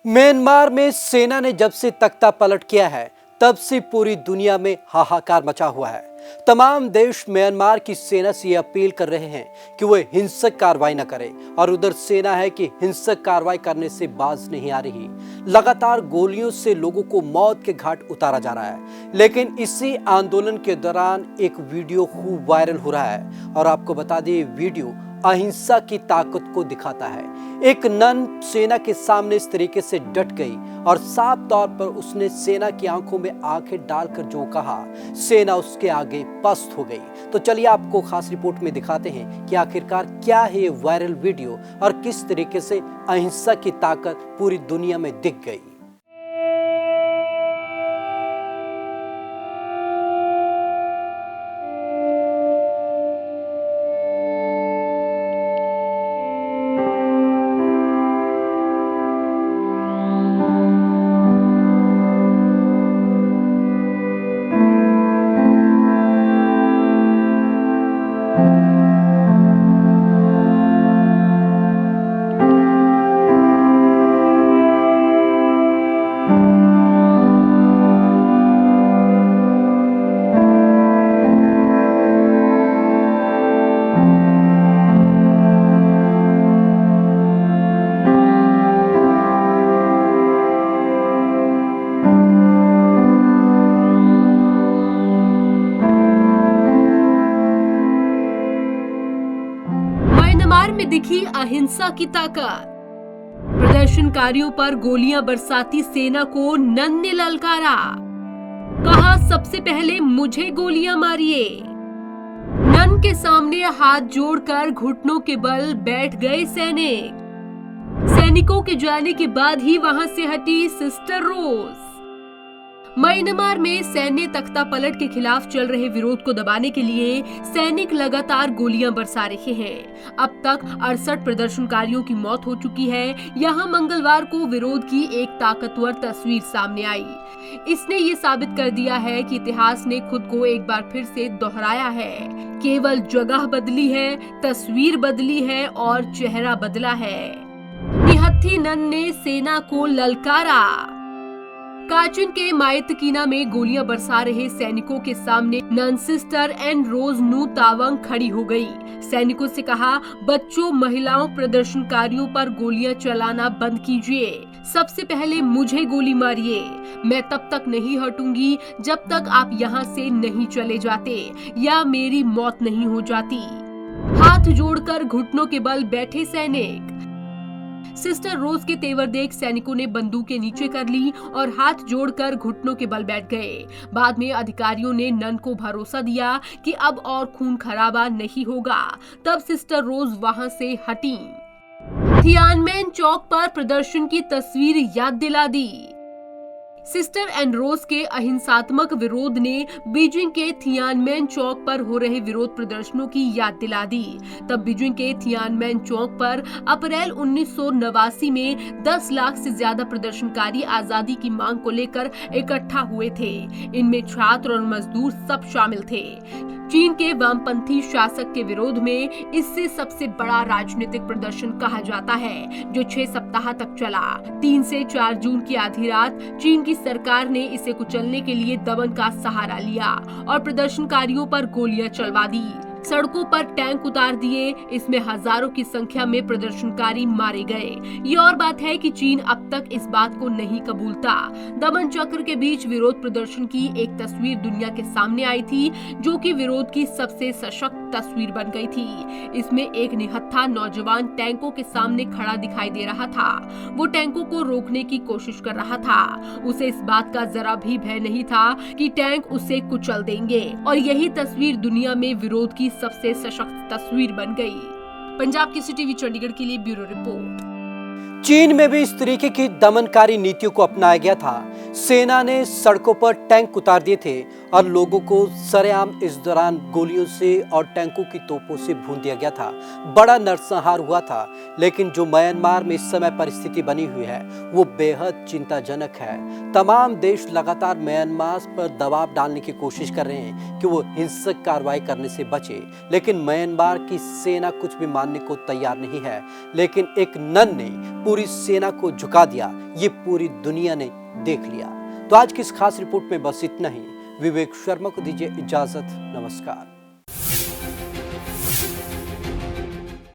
Myanmar में सेना ने जब से तख्ता पलट किया है तब से पूरी दुनिया में हाहाकार मचा हुआ है। तमाम देश म्यांमार की सेना से अपील कर रहे हैं कि वह हिंसक कार्रवाई न करे और उधर सेना है कि हिंसक कार्रवाई करने से बाज नहीं आ रही। लगातार गोलियों से लोगों को मौत के घाट उतारा जा रहा है। लेकिन इसी आंदोलन के दौरान एक वीडियो खूब वायरल हो रहा है और आपको बता दें ये वीडियो अहिंसा की ताकत को दिखाता है। एक नन सेना के सामने इस तरीके से डट गई और साफ तौर पर उसने सेना की आंखों में आंखें डालकर जो कहा, सेना उसके आगे पस्त हो गई। तो चलिए आपको खास रिपोर्ट में दिखाते हैं कि आखिरकार क्या है ये वायरल वीडियो और किस तरीके से अहिंसा की ताकत पूरी दुनिया में दिख गई। म्यांमार में दिखी अहिंसा की ताकत। प्रदर्शनकारियों पर गोलियां बरसाती सेना को नन ने ललकारा, कहा सबसे पहले मुझे गोलियां मारिए। नन के सामने हाथ जोड़कर घुटनों के बल बैठ गए सैनिकों के जाने के बाद ही वहां से हटी सिस्टर रोज। म्यांमार में सैन्य तख्ता पलट के खिलाफ चल रहे विरोध को दबाने के लिए सैनिक लगातार गोलियां बरसा रहे हैं। अब तक 68 प्रदर्शनकारियों की मौत हो चुकी है। यहां मंगलवार को विरोध की एक ताकतवर तस्वीर सामने आई। इसने ये साबित कर दिया है कि इतिहास ने खुद को एक बार फिर से दोहराया है। केवल जगह बदली है, तस्वीर बदली है और चेहरा बदला है। निहत्थी नन ने सेना को ललकारा। काचुन के मायतकीना में गोलियां बरसा रहे सैनिकों के सामने नन सिस्टर एंड रोज नू तावंग खड़ी हो गई। सैनिकों से कहा, बच्चों, महिलाओं, प्रदर्शनकारियों पर गोलियां चलाना बंद कीजिए। सबसे पहले मुझे गोली मारिए। मैं तब तक नहीं हटूंगी जब तक आप यहाँ से नहीं चले जाते या मेरी मौत नहीं हो जाती। हाथ जोड़कर घुटनों के बल बैठे सैनिक। सिस्टर रोज के तेवर देख सैनिकों ने बंदूकें नीचे कर ली और हाथ जोड़कर घुटनों के बल बैठ गए। बाद में अधिकारियों ने नन को भरोसा दिया कि अब और खून खराबा नहीं होगा। तब सिस्टर रोज वहां से हटी। थियानमेन चौक पर प्रदर्शन की तस्वीर याद दिला दी। सिस्टर एंड रोज के अहिंसात्मक विरोध ने बीजिंग के थियानमेन चौक पर हो रहे विरोध प्रदर्शनों की याद दिला दी। तब बीजिंग के थियानमेन चौक पर अप्रैल 1989 में 10 लाख से ज्यादा प्रदर्शनकारी आजादी की मांग को लेकर इकट्ठा हुए थे। इनमें छात्र और मजदूर सब शामिल थे। चीन के वामपंथी शासक के विरोध में इससे सबसे बड़ा राजनीतिक प्रदर्शन कहा जाता है, जो 6 सप्ताह तक चला। 3 से 4 जून की आधी रात चीन की सरकार ने इसे कुचलने के लिए दमन का सहारा लिया और प्रदर्शनकारियों पर गोलियां चलवा दी। सड़कों पर टैंक उतार दिए। इसमें हजारों की संख्या में प्रदर्शनकारी मारे गए। ये और बात है कि चीन अब तक इस बात को नहीं कबूलता। दमन चक्र के बीच विरोध प्रदर्शन की एक तस्वीर दुनिया के सामने आई थी, जो कि विरोध की सबसे सशक्त तस्वीर बन गई थी। इसमें एक निहत्था नौजवान टैंकों के सामने खड़ा दिखाई दे रहा था। वो टैंकों को रोकने की कोशिश कर रहा था। उसे इस बात का जरा भी भय नहीं था कि टैंक उसे कुचल देंगे और यही तस्वीर दुनिया में विरोध की सबसे सशक्त तस्वीर बन गई। पंजाब केसरी टीवी चंडीगढ़ के लिए ब्यूरो रिपोर्ट। चीन में भी इस तरीके की दमनकारी नीतियों को अपनाया गया था। सेना ने सड़कों पर टैंक उतार दिए थे और लोगों को सरेआम इस दौरान गोलियों से और टैंकों की तोपों से भून दिया गया था। बड़ा नरसंहार हुआ था। लेकिन जो म्यांमार में इस समय परिस्थिति बनी हुई है वो बेहद चिंताजनक है। तमाम देश लगातार म्यांमार पर दबाव डालने की कोशिश कर रहे हैं कि वो हिंसक कार्रवाई करने से बचे, लेकिन म्यांमार की सेना कुछ भी मानने को तैयार नहीं है। लेकिन एक नन ने पूरी सेना को झुका दिया, ये पूरी दुनिया ने देख लिया। तो आज की इस खास रिपोर्ट में बस इतना ही। विवेक शर्मा को दीजिए इजाजत। नमस्कार।